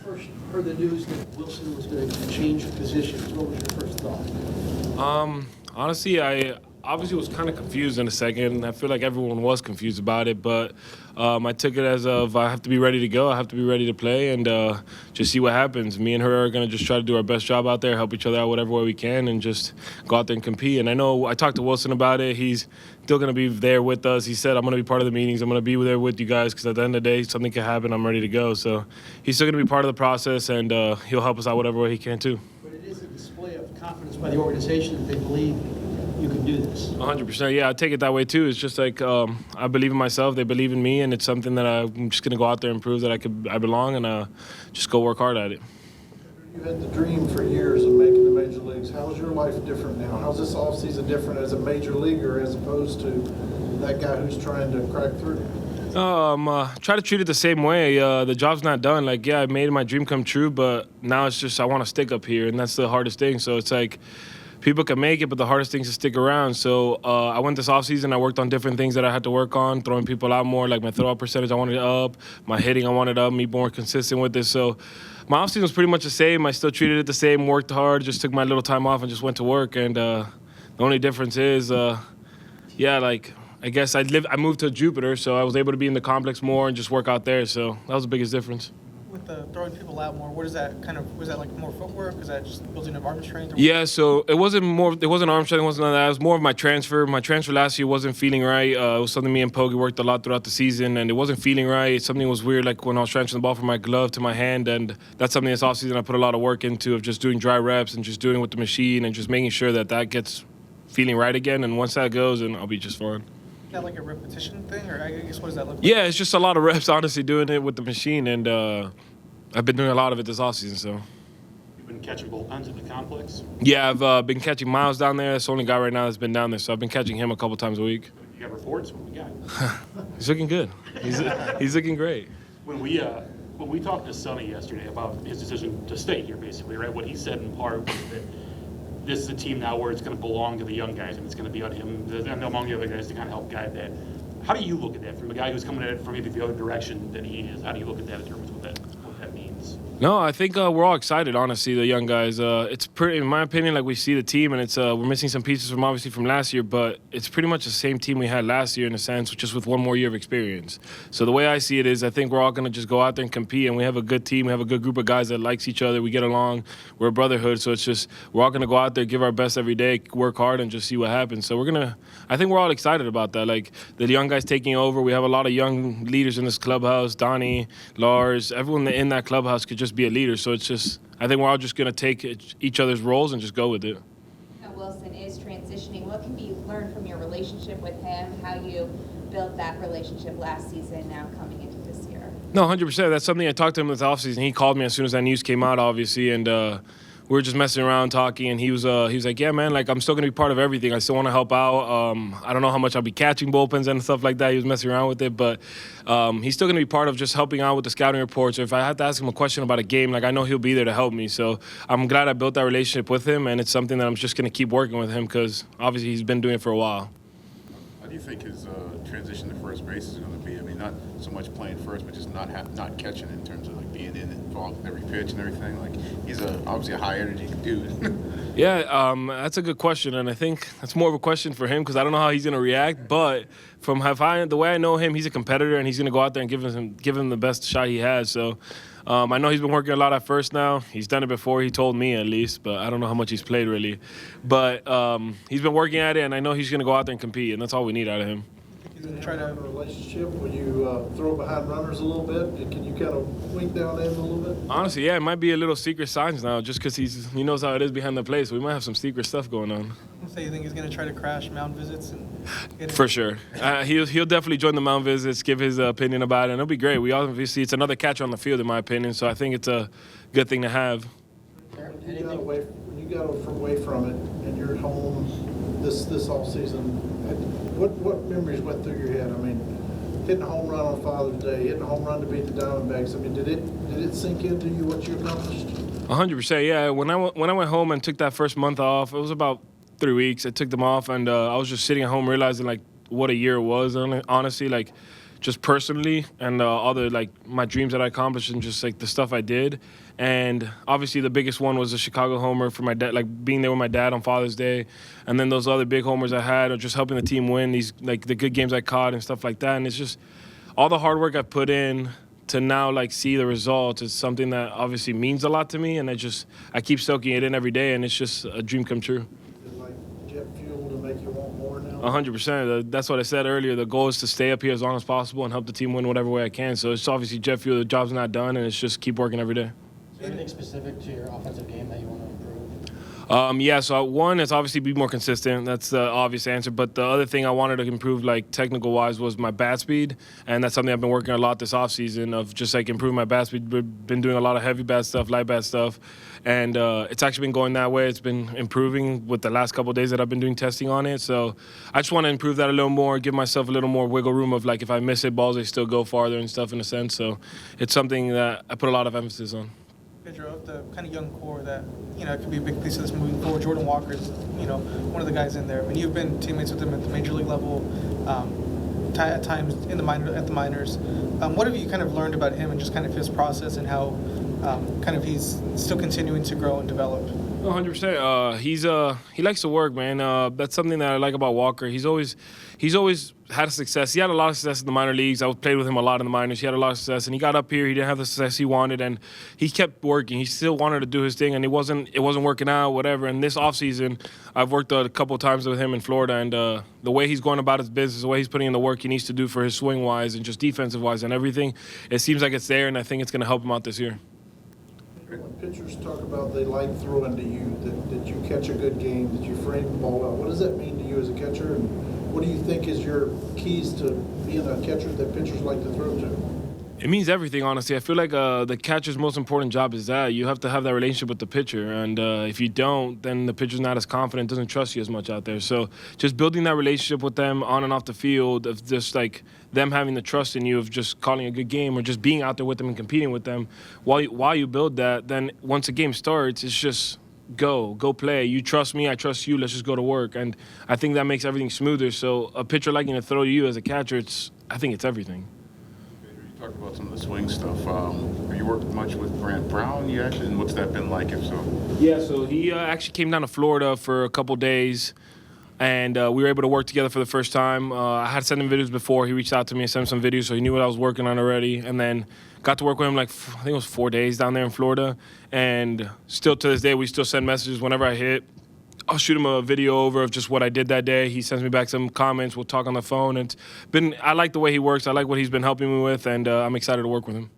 first heard the news that Wilson was going to change positions, what was your first thought? Honestly, I obviously was kind of confused in a second. I feel like everyone was confused about it, but I took it as of I have to be ready to go. I have to be ready to play and just see what happens. Me and her are going to just try to do our best job out there, help each other out whatever way we can, and just go out there and compete. And I know I talked to Wilson about it. He's still going to be there with us. He said, I'm going to be part of the meetings. I'm going to be there with you guys because at the end of the day, something can happen. I'm ready to go. So he's still going to be part of the process, and he'll help us out whatever way he can too. But it is a display of confidence by the organization that they believe you can do this. 100%. Yeah, I take it that way too. It's just like I believe in myself. They believe in me, and it's something that I'm just gonna go out there and prove that I belong, and just go work hard at it. You had the dream for years of making the major leagues. How is your life different now? How's this offseason different as a major leaguer as opposed to that guy who's trying to crack through? Try to treat it the same way. The job's not done. Like, yeah, I made my dream come true, but now it's just I want to stick up here, and that's the hardest thing. So it's like, people can make it, but the hardest thing is to stick around. So I went this offseason. I worked on different things that I had to work on, throwing people out more, like my throw-out percentage I wanted up, my hitting I wanted up, me more consistent with this. So my offseason was pretty much the same. I still treated it the same, worked hard, just took my little time off and just went to work. And the only difference is, I guess I moved to Jupiter, so I was able to be in the complex more and just work out there. So that was the biggest difference. With the throwing people out more, what is that kind of? Was that like more footwork? Was that just building up arm strength? Yeah, so it wasn't arm strength, it wasn't none of that. It was more of my transfer. My transfer last year wasn't feeling right. It was something me and Poggy worked a lot throughout the season, and it wasn't feeling right. Something was weird, like when I was transferring the ball from my glove to my hand, and that's something this offseason I put a lot of work into, of just doing dry reps and just doing it with the machine and just making sure that gets feeling right again. And once that goes, then I'll be just fine. Is that like a repetition thing, or I guess what does that look like? Yeah, it's just a lot of reps, honestly, doing it with the machine, and I've been doing a lot of it this offseason, so. You've been catching bullpens at the complex? Yeah, I've been catching Miles down there. That's the only guy right now that's been down there, so I've been catching him a couple times a week. You got reports? What we got? He's looking good. He's looking great. When we talked to Sonny yesterday about his decision to stay here, basically, right? What he said in part was that this is a team now where it's going to belong to the young guys, and it's going to be on him and among the other guys to kind of help guide that. How do you look at that from a guy who's coming at it from maybe the other direction than he is? How do you look at that in terms of what that means? No, I think we're all excited, honestly, the young guys. It's pretty, in my opinion, like we see the team, and it's we're missing some pieces from last year, but it's pretty much the same team we had last year in a sense, just with one more year of experience. So the way I see it is I think we're all going to just go out there and compete, and we have a good team. We have a good group of guys that likes each other. We get along. We're a brotherhood, so it's just we're all going to go out there, give our best every day, work hard, and just see what happens. So I think we're all excited about that. Like the young guys taking over. We have a lot of young leaders in this clubhouse. Donnie, Lars, everyone in that clubhouse could just be a leader. So it's just, I think we're all just going to take each other's roles and just go with it. Now Wilson is transitioning. What can be learned from your relationship with him, how you built that relationship last season, now coming into this year? No, 100%. That's something I talked to him this offseason. He called me as soon as that news came out, obviously, and we were just messing around talking, and he was like, yeah, man, like I'm still going to be part of everything. I still want to help out. I don't know how much I'll be catching bullpens and stuff like that. He was messing around with it, but he's still going to be part of just helping out with the scouting reports. Or if I have to ask him a question about a game, like I know he'll be there to help me. So I'm glad I built that relationship with him, and it's something that I'm just going to keep working with him because obviously he's been doing it for a while. How do you think his transition to first base is going to be? I mean, not so much playing first, but just not catching in terms of like being involved in every pitch and everything. Like he's obviously a high energy dude. Yeah, that's a good question, and I think that's more of a question for him because I don't know how he's going to react. But from the way I know him, he's a competitor, and he's going to go out there and give him the best shot he has. So I know he's been working a lot at first now. He's done it before. He told me at least, but I don't know how much he's played really. But he's been working at it, and I know he's going to go out there and compete, and that's all we need out of him. Try to have a relationship when you throw behind runners a little bit. Can you kind of wink down in a little bit? Honestly, yeah, it might be a little secret signs now, just because he knows how it is behind the plate. So we might have some secret stuff going on. So you think he's going to try to crash mound visits? For sure, he'll definitely join the mound visits, give his opinion about it, and it'll be great. We obviously it's another catcher on the field, in my opinion. So I think it's a good thing to have. When you got away from it, and you're home this all season. What memories went through your head? I mean, hitting a home run on Father's Day, hitting a home run to beat the Diamondbacks. I mean, did it sink into you what you accomplished? 100%, yeah. When I went home and took that first month off, it was about 3 weeks. I took them off, and I was just sitting at home realizing like what a year it was. Honestly, like just personally, and all the like my dreams that I accomplished and just like the stuff I did. And obviously the biggest one was the Chicago homer for my dad, like being there with my dad on Father's Day, and then those other big homers I had, or just helping the team win these like the good games I caught and stuff like that. And it's just all the hard work I put in to now like see the results is something that obviously means a lot to me, and I keep soaking it in every day, and it's just a dream come true. Is it like jet fuel to make you want more now? 100%. That's what I said earlier. The goal is to stay up here as long as possible and help the team win whatever way I can. So it's obviously jet fuel. The job's not done, and it's just keep working every day. Is there anything specific to your offensive game that you want to improve? Yeah, so one is obviously be more consistent. That's the obvious answer. But the other thing I wanted to improve, like technical-wise, was my bat speed, and that's something I've been working on a lot this offseason of just like improving my bat speed. We've been doing a lot of heavy bat stuff, light bat stuff, and it's actually been going that way. It's been improving with the last couple of days that I've been doing testing on it. So I just want to improve that a little more, give myself a little more wiggle room of like if I miss hit balls, they still go farther and stuff in a sense. So it's something that I put a lot of emphasis on. Pedro, of the kind of young core that, could be a big piece of this moving forward. Jordan Walker's, one of the guys in there. I mean, you've been teammates with him at the major league level, at times at the minors. What have you kind of learned about him and just kind of his process and how kind of he's still continuing to grow and develop? 100%. He likes to work, man. That's something that I like about Walker. He's always had success. He had a lot of success in the minor leagues. I played with him a lot in the minors. He had a lot of success, and he got up here. He didn't have the success he wanted, and he kept working. He still wanted to do his thing, and it wasn't working out, whatever. And this offseason, I've worked a couple of times with him in Florida, and the way he's going about his business, the way he's putting in the work he needs to do for his swing-wise and just defensive-wise and everything, it seems like it's there, and I think it's going to help him out this year. When pitchers talk about they like throwing to you, that you catch a good game, that you frame the ball well, what does that mean to you as a catcher? And what do you think is your keys to being a catcher that pitchers like to throw to? It means everything, honestly. I feel like the catcher's most important job is that you have to have that relationship with the pitcher, and if you don't, then the pitcher's not as confident, doesn't trust you as much out there. So just building that relationship with them on and off the field, of just like them having the trust in you, of just calling a good game or just being out there with them and competing with them. While you build that, then once the game starts, it's just go play. You trust me, I trust you. Let's just go to work, and I think that makes everything smoother. So a pitcher liking to throw to you as a catcher, I think it's everything. You talked about some of the swing stuff. Have you worked much with Grant Brown yet, and what's that been like, if so? Yeah, so he actually came down to Florida for a couple days, and we were able to work together for the first time. I had sent him videos before. He reached out to me and sent him some videos, so he knew what I was working on already. And then got to work with him I think it was 4 days down there in Florida. And still to this day, we still send messages whenever I hit. I'll shoot him a video over of just what I did that day. He sends me back some comments. We'll talk on the phone. I like the way he works. I like what he's been helping me with, and I'm excited to work with him.